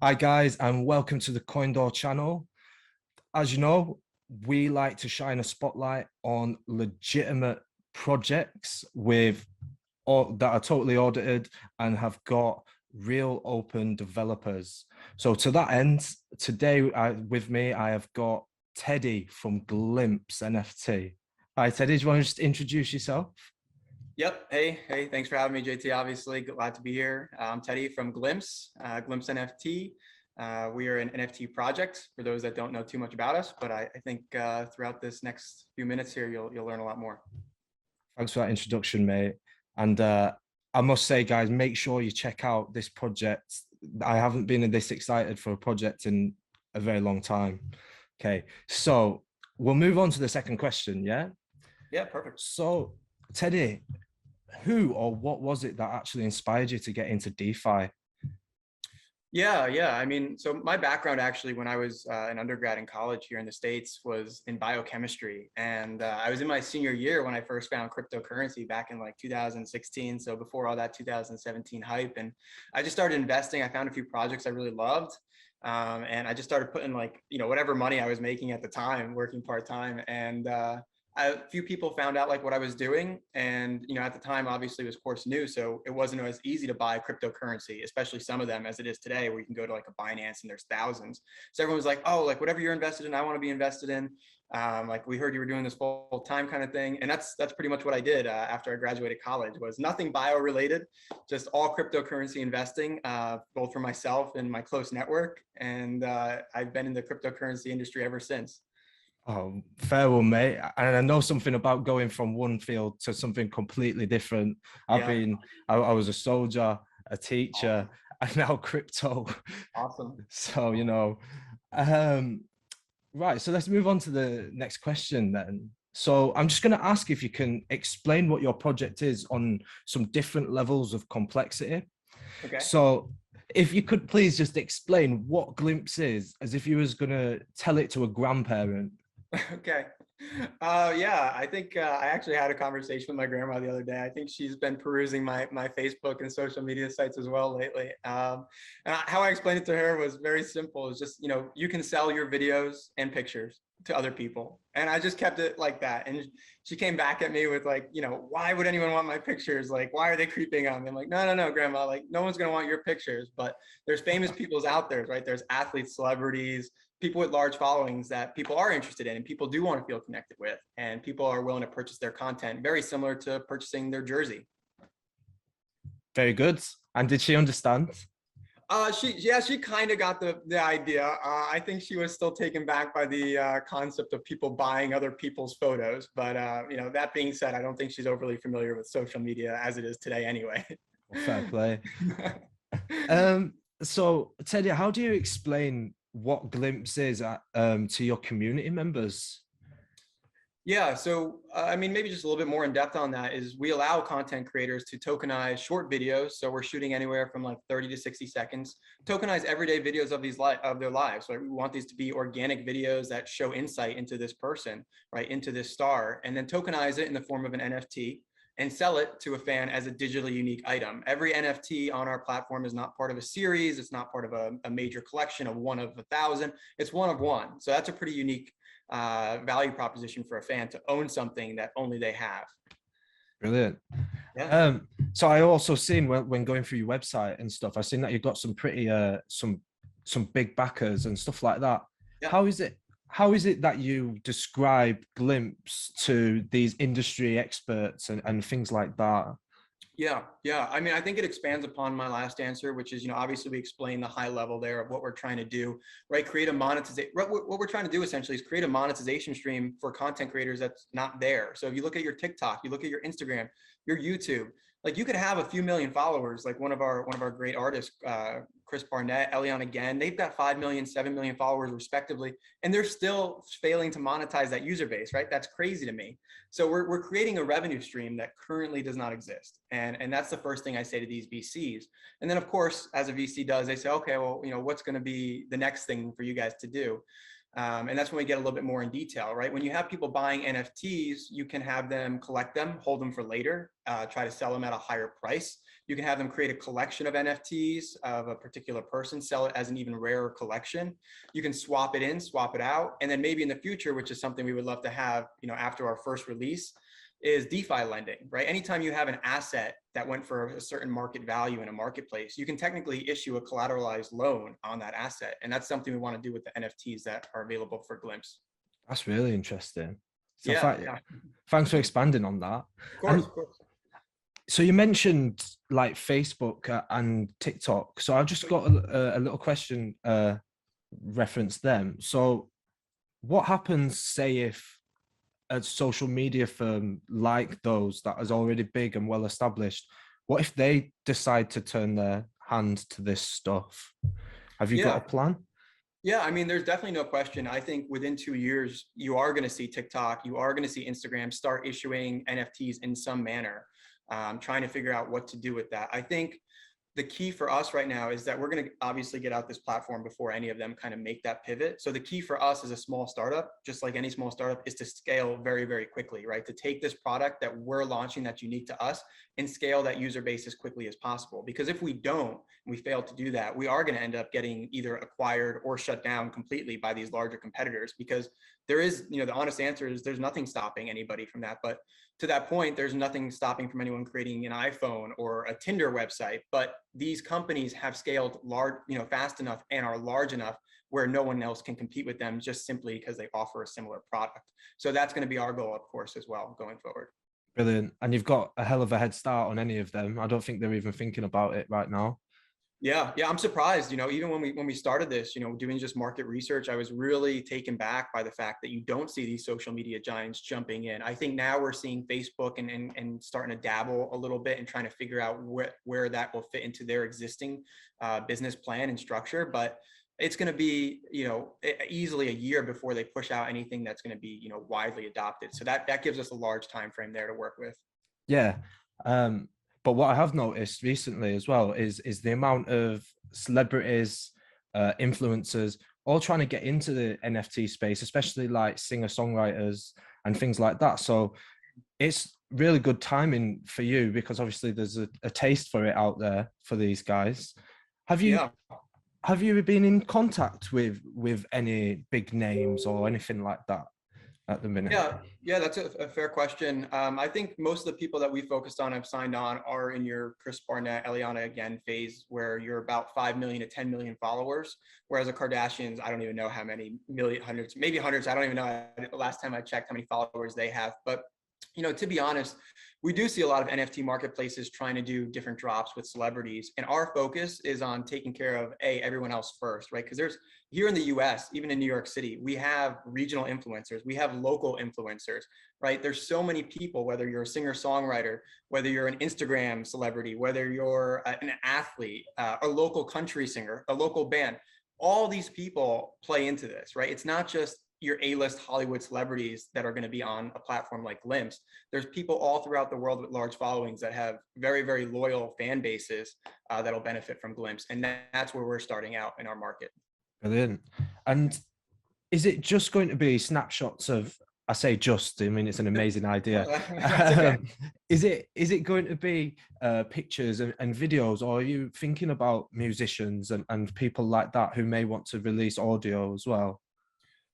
Hi guys, and welcome to the Coindor Channel. As you know, we like to shine a spotlight on legitimate projects that are totally audited and have got real open developers. So to that end, today with me, I have got Teddy from Glimpse NFT. Hi Teddy, do you want to just introduce yourself? Yep. Hey, thanks for having me, JT. Obviously, glad to be here. I'm Teddy from Glimpse, Glimpse NFT. We are an NFT project for those that don't know too much about us, but I think throughout this next few minutes here, you'll learn a lot more. Thanks for that introduction, mate. And I must say, guys, make sure you check out this project. I haven't been this excited for a project in a very long time. Okay, so we'll move on to the second question. Yeah. Yeah, perfect. So, Teddy, who or what was it that actually inspired you to get into DeFi? Yeah. I mean, so my background actually, when I was an undergrad in college here in the States, was in biochemistry, and I was in my senior year when I first found cryptocurrency back in like 2016. So before all that 2017 hype, and I just started investing. I found a few projects I really loved. And I just started putting like, whatever money I was making at the time, working part time. And a few people found out like what I was doing. And, at the time, obviously it was course new. So it wasn't as easy to buy cryptocurrency, especially some of them as it is today, where you can go to like a Binance and there's thousands. So everyone was like, oh, like whatever you're invested in, I want to be invested in. Like we heard you were doing this full time kind of thing. And that's pretty much what I did after I graduated college. Was nothing bio related, just all cryptocurrency investing, both for myself and my close network. And I've been in the cryptocurrency industry ever since. Oh, fair one, mate. And I know something about going from one field to something completely different. I've Yeah. been, I was a soldier, a teacher, Awesome. and now crypto. Awesome. So, um, right. So let's move on to the next question then. So I'm just going to ask if you can explain what your project is on some different levels of complexity. Okay. So if you could please just explain what Glimpse is, as if you was going to tell it to a grandparent. Okay. Yeah, I think I actually had a conversation with my grandma the other day. I think she's been perusing my Facebook and social media sites as well lately. How I explained it to her was very simple. It's just, you can sell your videos and pictures to other people. And I just kept it like that. And she came back at me with like, why would anyone want my pictures? Like, why are they creeping on me? I'm like, no, grandma, like no one's going to want your pictures, but there's famous people's out there, right? There's athletes, celebrities, people with large followings that people are interested in and people do want to feel connected with, and people are willing to purchase their content, very similar to purchasing their jersey. Very good. And did she understand? She kind of got the idea. I think she was still taken back by the concept of people buying other people's photos, but that being said, I don't think she's overly familiar with social media as it is today anyway. Well, fair play. Um, so Teddy, how do you explain what Glimpse is to your community members? Yeah, so I mean, maybe just a little bit more in depth on that is we allow content creators to tokenize short videos. So we're shooting anywhere from like 30 to 60 seconds, tokenize everyday videos of of their lives. So we want these to be organic videos that show insight into this person, right, into this star, and then tokenize it in the form of an NFT and sell it to a fan as a digitally unique item. Every NFT on our platform is not part of a series. It's not part of a major collection of one of 1,000. It's one of one. So that's a pretty unique value proposition for a fan to own something that only they have. Brilliant. Yeah. So I also seen when going through your website and stuff, I've seen that you've got some pretty some big backers and stuff like that. Yeah. How is it? How is it that you describe Glimpse to these industry experts and things like that? Yeah. I mean, I think it expands upon my last answer, which is, obviously we explain the high level there of what we're trying to do, right? Create a monetization. What we're trying to do essentially is create a monetization stream for content creators that's not there. So if you look at your TikTok, you look at your Instagram, your YouTube, like you could have a few million followers, like one of our great artists, Chris Barnett, Elion again, they've got 5 million, 7 million followers respectively, and they're still failing to monetize that user base, right? That's crazy to me. So we're creating a revenue stream that currently does not exist. And that's the first thing I say to these VCs. And then of course, as a VC does, they say, okay, well, what's going to be the next thing for you guys to do? And that's when we get a little bit more in detail, right? When you have people buying NFTs, you can have them collect them, hold them for later, try to sell them at a higher price. You can have them create a collection of NFTs of a particular person, sell it as an even rarer collection. You can swap it in, swap it out. And then maybe in the future, which is something we would love to have, after our first release, is DeFi lending, right? Anytime you have an asset that went for a certain market value in a marketplace, you can technically issue a collateralized loan on that asset. And that's something we want to do with the NFTs that are available for Glimpse. That's really interesting. So Yeah. thanks for expanding on that. Of course. So you mentioned like Facebook and TikTok. So I've just got a little question reference them. So what happens, say, if a social media firm like those that is already big and well established, what if they decide to turn their hand to this stuff? Have you got a plan? Yeah, I mean, there's definitely no question. I think within 2 years, you are going to see TikTok, you are going to see Instagram start issuing NFTs in some manner, trying to figure out what to do with that. I think the key for us right now is that we're going to obviously get out this platform before any of them kind of make that pivot. So the key for us as a small startup, just like any small startup, is to scale very, very quickly, right? To take this product that we're launching that's unique to us and scale that user base as quickly as possible. Because if we don't, and we fail to do that, we are going to end up getting either acquired or shut down completely by these larger competitors, because there is, the honest answer is there's nothing stopping anybody from that. But to that point, there's nothing stopping from anyone creating an iPhone or a Tinder website. But these companies have scaled large, fast enough and are large enough where no one else can compete with them just simply because they offer a similar product. So that's going to be our goal, of course, as well going forward. Brilliant. And you've got a hell of a head start on any of them. I don't think they're even thinking about it right now. Yeah, I'm surprised, even when we started this, doing just market research, I was really taken back by the fact that you don't see these social media giants jumping in. I think now we're seeing Facebook and starting to dabble a little bit and trying to figure out where that will fit into their existing business plan and structure. But it's going to be, easily a year before they push out anything that's going to be, widely adopted. So that gives us a large time frame there to work with. Yeah. But what I have noticed recently as well is the amount of celebrities, influencers, all trying to get into the NFT space, especially like singer-songwriters and things like that. So it's really good timing for you, because obviously there's a taste for it out there for these guys. Have you been in contact with any big names or anything like that at the minute? Yeah, that's a fair question. I think most of the people that we focused on have signed on are in your Chris Barnett, Eliana again phase, where you're about 5 million to 10 million followers. Whereas the Kardashians, I don't even know how many hundreds, maybe hundreds. I don't even know. Last time I checked how many followers they have. But to be honest, we do see a lot of NFT marketplaces trying to do different drops with celebrities. And our focus is on taking care of everyone else first, right? Because there's here in the US, even in New York City, we have regional influencers, we have local influencers, right? There's so many people, whether you're a singer-songwriter, whether you're an Instagram celebrity, whether you're an athlete, a local country singer, a local band, all these people play into this, right? It's not just your A-list Hollywood celebrities that are going to be on a platform like Glimpse. There's people all throughout the world with large followings that have very, very loyal fan bases that'll benefit from Glimpse. And that's where we're starting out in our market. Brilliant. And is it just going to be snapshots of, I say just, I mean, it's an amazing idea. Okay. Is it going to be pictures and videos, or are you thinking about musicians and people like that who may want to release audio as well?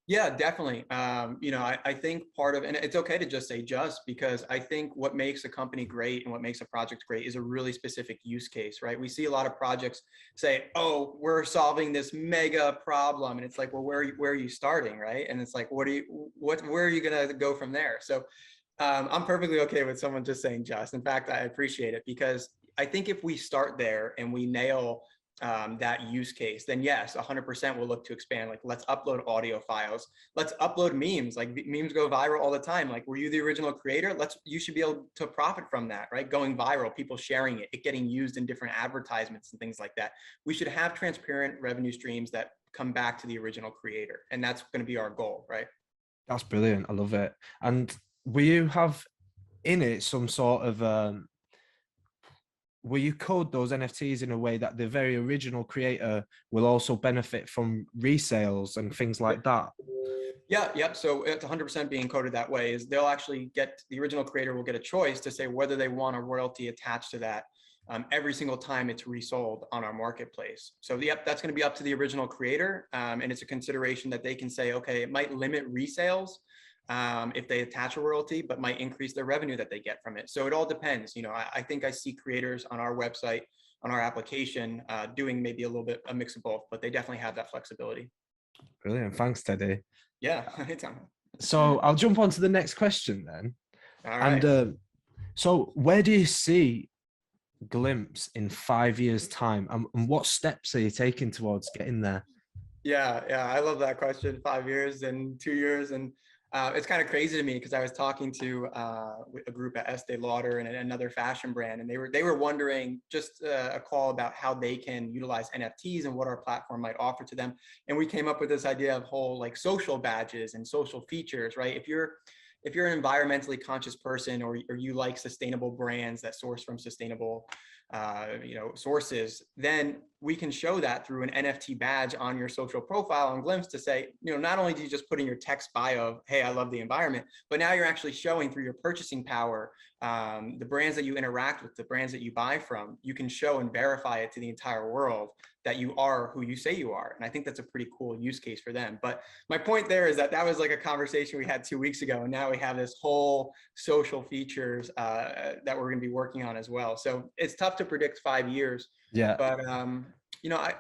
Yeah, definitely. I think part of, and it's okay to just say just, because I think what makes a company great and what makes a project great is a really specific use case, right? We see a lot of projects say, oh, we're solving this mega problem. And it's like, well, where are you starting, right? And it's like, where are you going to go from there? So I'm perfectly okay with someone just saying just. In fact, I appreciate it, because I think if we start there and we nail that use case, then yes, 100% we'll look to expand. Like, let's upload audio files. Let's upload memes. Like, memes go viral all the time. Like, were you the original creator? You should be able to profit from that, right? Going viral, people sharing it getting used in different advertisements and things like that. We should have transparent revenue streams that come back to the original creator. And that's going to be our goal, right? That's brilliant. I love it. And will you have in it some sort of will you code those NFTs in a way that the very original creator will also benefit from resales and things like that? Yeah, yep. So it's 100% being coded that way. Is they'll actually get, the original creator will get a choice to say whether they want a royalty attached to that every single time it's resold on our marketplace. So yep, that's going to be up to the original creator, and it's a consideration that they can say, okay, it might limit resales if they attach a royalty, but might increase their revenue that they get from it. So it all depends. You know, I think I see creators on our website, on our application, doing maybe a little bit a mix of both, but they definitely have that flexibility. Brilliant. Thanks, Teddy. Yeah, anytime. So I'll jump on to the next question then. All right. And so where do you see Glimpse in 5 years' time? And what steps are you taking towards getting there? Yeah, I love that question. 5 years and 2 years, and it's kind of crazy to me because I was talking to a group at Estee Lauder and another fashion brand, and they were wondering just a call about how they can utilize NFTs and what our platform might offer to them. And we came up with this idea of whole like social badges and social features, right? If you're an environmentally conscious person, or you like sustainable brands that source from sustainable sources, then we can show that through an NFT badge on your social profile on Glimpse to say, not only do you just put in your text bio of, hey, I love the environment, but now you're actually showing through your purchasing power, the brands that you interact with, the brands that you buy from, you can show and verify it to the entire world that you are who you say you are. And I think that's a pretty cool use case for them. But my point there is that was like a conversation we had 2 weeks ago. And now we have this whole social features that we're going to be working on as well. So it's tough to predict 5 years. Yeah. But,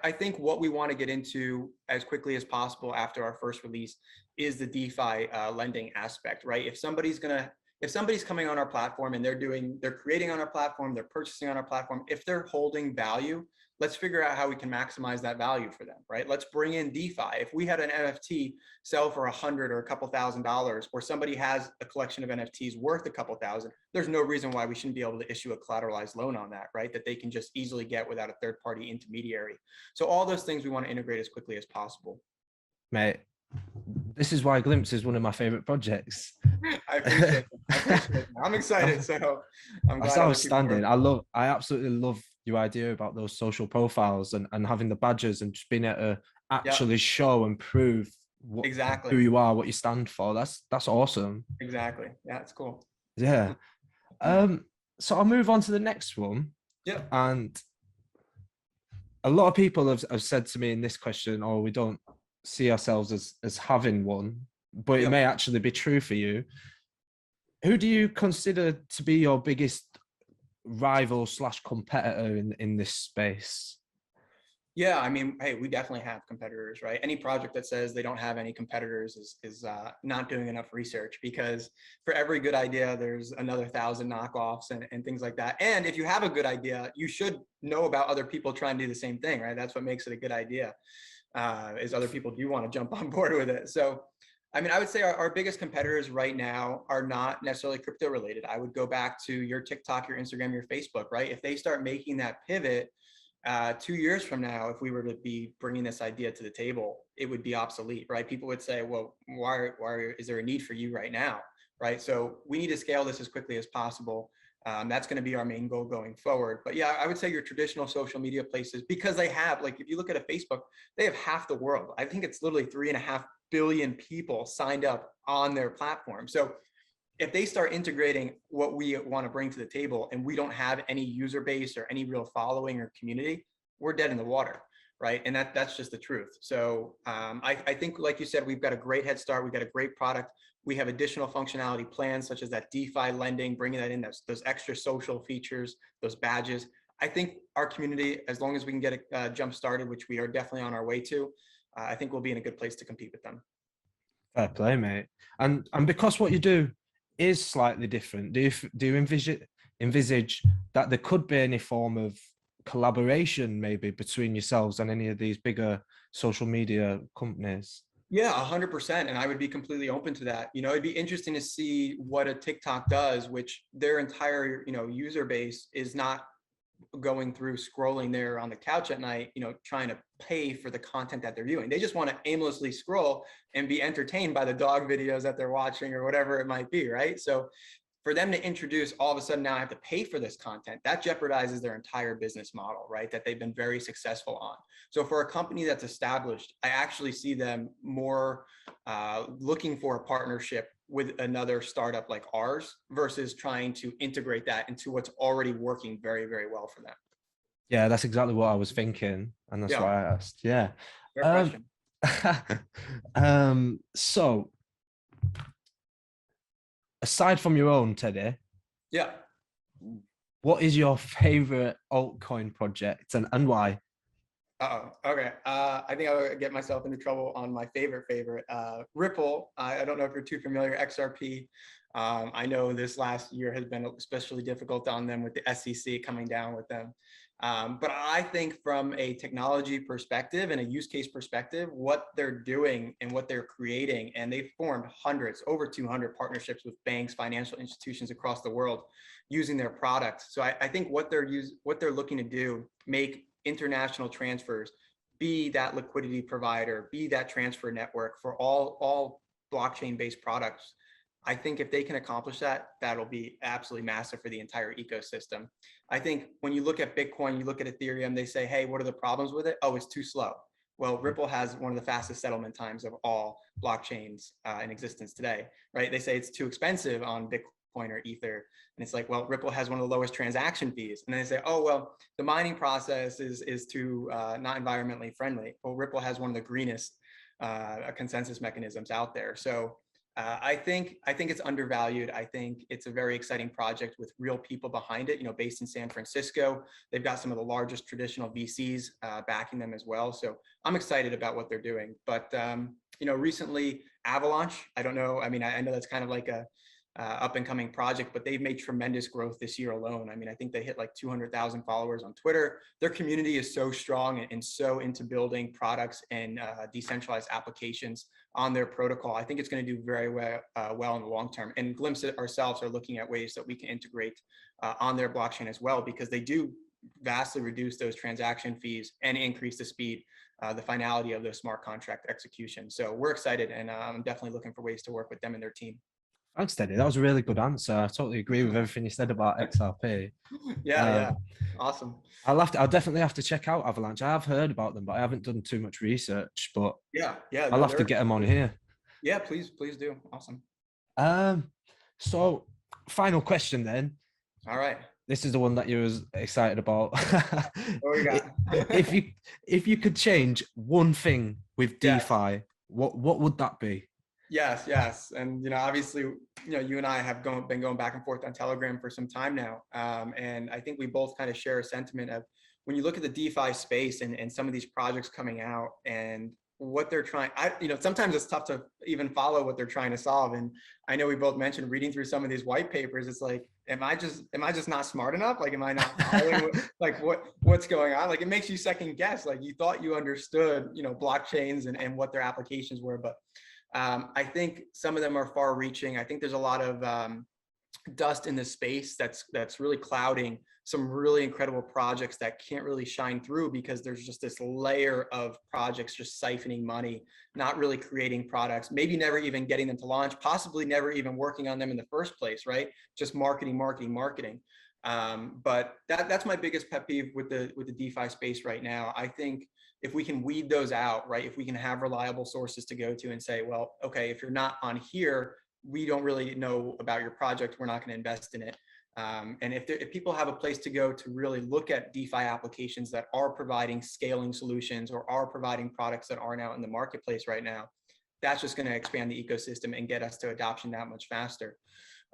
I think what we want to get into as quickly as possible after our first release is the DeFi lending aspect, right? If somebody's coming on our platform and they're creating on our platform, they're purchasing on our platform, if they're holding value, let's figure out how we can maximize that value for them, right? Let's bring in DeFi. If we had an NFT sell for $100 or a couple $1,000s, or somebody has a collection of NFTs worth a couple thousand, there's no reason why we shouldn't be able to issue a collateralized loan on that, right? That they can just easily get without a third-party intermediary. So all those things we want to integrate as quickly as possible. Mate, this is why Glimpse is one of my favorite projects. I appreciate it. I'm excited. So I'm glad. That's outstanding. I absolutely love your idea about those social profiles and having the badges and just being able to actually show and prove who you are, what you stand for. That's awesome. Exactly. Yeah, it's cool. Yeah. So I'll move on to the next one. Yeah. And a lot of people have said to me in this question, oh, we don't see ourselves as having one, but it may actually be true for you. Who do you consider to be your biggest rival / competitor in this space? Yeah, I mean, hey, we definitely have competitors, right? Any project that says they don't have any competitors is not doing enough research, because for every good idea, there's another 1,000 knockoffs and things like that. And if you have a good idea, you should know about other people trying to do the same thing, right? That's what makes it a good idea, is other people do want to jump on board with it. So, I mean, I would say our biggest competitors right now are not necessarily crypto related. I would go back to your TikTok, your Instagram, your Facebook, right? If they start making that pivot 2 years from now, if we were to be bringing this idea to the table, it would be obsolete, right? People would say, well, why is there a need for you right now, right? So we need to scale this as quickly as possible. That's going to be our main goal going forward. But yeah, I would say your traditional social media places, because they have, like, if you look at a Facebook, they have half the world. I think it's literally 3.5 billion people signed up on their platform. So if they start integrating what we want to bring to the table and we don't have any user base or any real following or community, we're dead in the water, right? And that's just the truth. So I think, like you said, we've got a great head start. We've got a great product. We have additional functionality plans, such as that DeFi lending, bringing that in, those extra social features, those badges. I think our community, as long as we can get it jump started, which we are definitely on our way to, I think we'll be in a good place to compete with them. Fair play, mate. And because what you do is slightly different, do you envisage that there could be any form of collaboration maybe between yourselves and any of these bigger social media companies? Yeah, 100%. And I would be completely open to that. It'd be interesting to see what a TikTok does, which their entire, user base is not going through scrolling there on the couch at night, trying to pay for the content that they're viewing. They just want to aimlessly scroll and be entertained by the dog videos that they're watching or whatever it might be, right? So for them to introduce all of a sudden now I have to pay for this content, that jeopardizes their entire business model, right? That they've been very successful on. So for a company that's established, I actually see them more looking for a partnership with another startup like ours versus trying to integrate that into what's already working very, very well for them. Yeah, that's exactly what I was thinking, and that's Yeah, why I asked. Yeah. fair question. So aside from your own, Teddy, Yeah. what is your favorite altcoin project and why? Uh-oh. Okay. I think I would get myself into trouble on my favorite. Ripple. I don't know if you're too familiar. XRP. I know this last year has been especially difficult on them with the SEC coming down with them. But I think from a technology perspective and a use case perspective, what they're doing and what they're creating, and they've formed hundreds, over 200 partnerships with banks, financial institutions across the world using their product. So I think what they're looking to do, make international transfers, be that liquidity provider, be that transfer network for all blockchain-based products. I think if they can accomplish that, that'll be absolutely massive for the entire ecosystem. I think when you look at Bitcoin, you look at Ethereum, they say, hey, what are the problems with it? Oh, it's too slow. Well, Ripple has one of the fastest settlement times of all blockchains in existence today, right? They say it's too expensive on Bitcoin or Ether. And it's like, well, Ripple has one of the lowest transaction fees. And then they say, oh, well, the mining process is too not environmentally friendly. Well, Ripple has one of the greenest consensus mechanisms out there. So I think it's undervalued. I think it's a very exciting project with real people behind it, based in San Francisco. They've got some of the largest traditional VCs backing them as well. So I'm excited about what they're doing. But, recently Avalanche, I don't know. I mean, I know that's kind of like a up and coming project, but they've made tremendous growth this year alone. I mean, I think they hit like 200,000 followers on Twitter. Their community is so strong and so into building products and decentralized applications on their protocol. I think it's going to do very well in the long term. And Glimpse ourselves are looking at ways that we can integrate on their blockchain as well, because they do vastly reduce those transaction fees and increase the speed, the finality of the smart contract execution. So we're excited, and I'm definitely looking for ways to work with them and their team. Thanks, Teddy. That was a really good answer. I totally agree with everything you said about XRP. Yeah. Awesome. I'll definitely have to check out Avalanche. I have heard about them, but I haven't done too much research. But yeah, I'll have to get them on here. Yeah, please do. Awesome. So final question then. All right. This is the one that you was excited about. What we got? if you could change one thing with DeFi, what would that be? Yes. And, obviously, you and I have been going back and forth on Telegram for some time now. And I think we both kind of share a sentiment of when you look at the DeFi space and some of these projects coming out and what they're trying, sometimes it's tough to even follow what they're trying to solve. And I know we both mentioned reading through some of these white papers. It's like, am I just not smart enough? Like, am I not following what's going on? Like, it makes you second guess. Like, you thought you understood, blockchains and what their applications were, but I think some of them are far reaching. I think there's a lot of dust in the space that's really clouding some really incredible projects that can't really shine through because there's just this layer of projects just siphoning money, not really creating products, maybe never even getting them to launch, possibly never even working on them in the first place, right? Just marketing. But that's my biggest pet peeve with the DeFi space right now. I think if we can weed those out, right? If we can have reliable sources to go to and say, well, okay, if you're not on here, we don't really know about your project. We're not going to invest in it. And if people have a place to go to really look at DeFi applications that are providing scaling solutions or are providing products that aren't out in the marketplace right now, that's just going to expand the ecosystem and get us to adoption that much faster.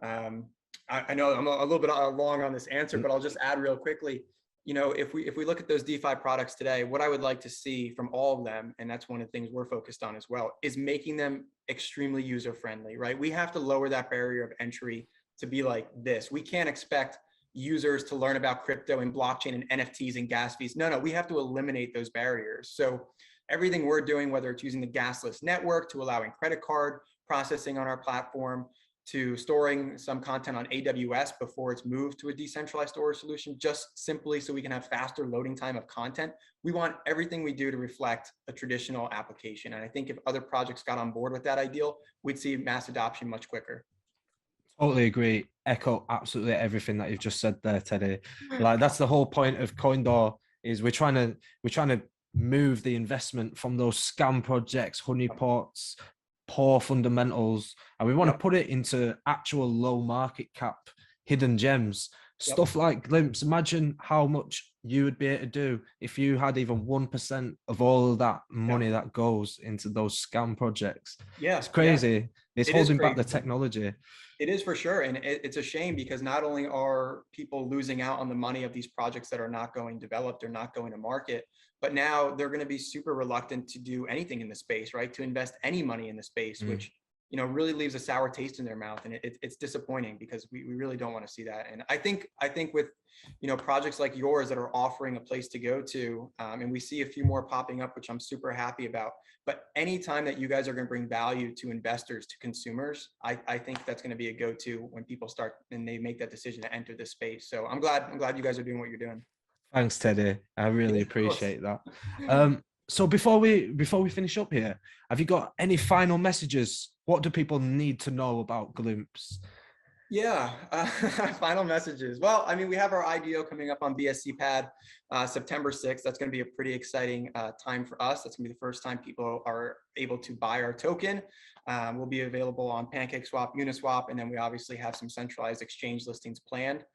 I know I'm a little bit long on this answer, but I'll just add real quickly. If we look at those DeFi products today, what I would like to see from all of them, and that's one of the things we're focused on as well, is making them extremely user-friendly, right? We have to lower that barrier of entry to be like this. We can't expect users to learn about crypto and blockchain and NFTs and gas fees. No, we have to eliminate those barriers. So everything we're doing, whether it's using the gasless network to allowing credit card processing on our platform, to storing some content on AWS before it's moved to a decentralized storage solution, just simply so we can have faster loading time of content. We want everything we do to reflect a traditional application. And I think if other projects got on board with that ideal, we'd see mass adoption much quicker. Totally agree. Echo absolutely everything that you've just said there, Teddy. Like that's the whole point of Coindor is we're trying to move the investment from those scam projects, honeypots, poor fundamentals, and we want to Yep. put it into actual low market cap hidden gems. Yep. Stuff like Glimpse. Imagine how much you would be able to do if you had even 1% of all of that Yeah. money that goes into those scam projects. Yeah. It's Yeah. crazy. It's It is holding back crazy. the technology. It is for sure. And it's a shame because not only are people losing out on the money of these projects that are not going developed or not going to market, but now they're going to be super reluctant to do anything in the space, right? To invest any money in the space, Mm. which, really leaves a sour taste in their mouth. And it's disappointing because we really don't want to see that. And I think with, projects like yours that are offering a place to go to, and we see a few more popping up, which I'm super happy about. But anytime that you guys are going to bring value to investors, to consumers, I think that's going to be a go-to when people start and they make that decision to enter this space. So I'm glad you guys are doing what you're doing. Thanks, Teddy. I really Yeah, of course. appreciate that. So before we finish up here, have you got any final messages? What do people need to know about Glimpse? Yeah, final messages. Well, I mean, we have our IDO coming up on BSC Pad September 6th. That's going to be a pretty exciting time for us. That's going to be the first time people are able to buy our token. We'll be available on PancakeSwap, Uniswap, and then we obviously have some centralized exchange listings planned.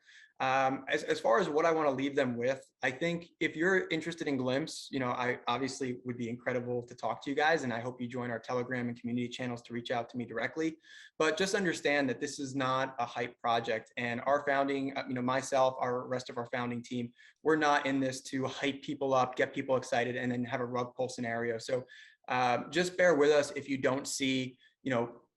As far as what I want to leave them with, I think if you're interested in Glimpse, I obviously would be incredible to talk to you guys, and I hope you join our Telegram and community channels to reach out to me directly. But just understand that this is not a hype project, and our founding, myself, our rest of our founding team, we're not in this to hype people up, get people excited, and then have a rug pull scenario. So just bear with us if you don't see,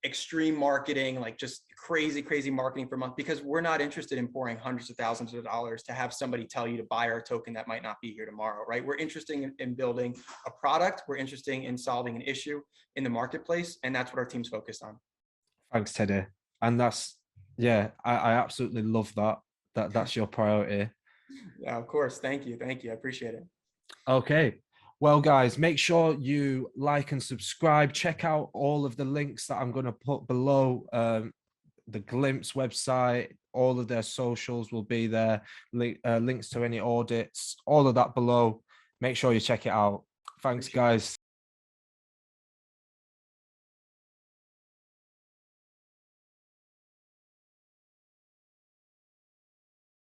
extreme marketing, like just crazy marketing per month, because we're not interested in pouring hundreds of thousands of dollars to have somebody tell you to buy our token that might not be here tomorrow, right? We're interested in building a product. We're interested in solving an issue in the marketplace, and that's what our team's focused on. Thanks, Teddy. And yeah, I absolutely love that. That's your priority. Yeah, of course. Thank you. I appreciate it. Okay. Well, guys, make sure you like and subscribe. Check out all of the links that I'm going to put below. The Glimpse website, all of their socials will be there. Links to any audits, all of that below. Make sure you check it out. Thanks, Appreciate it. guys.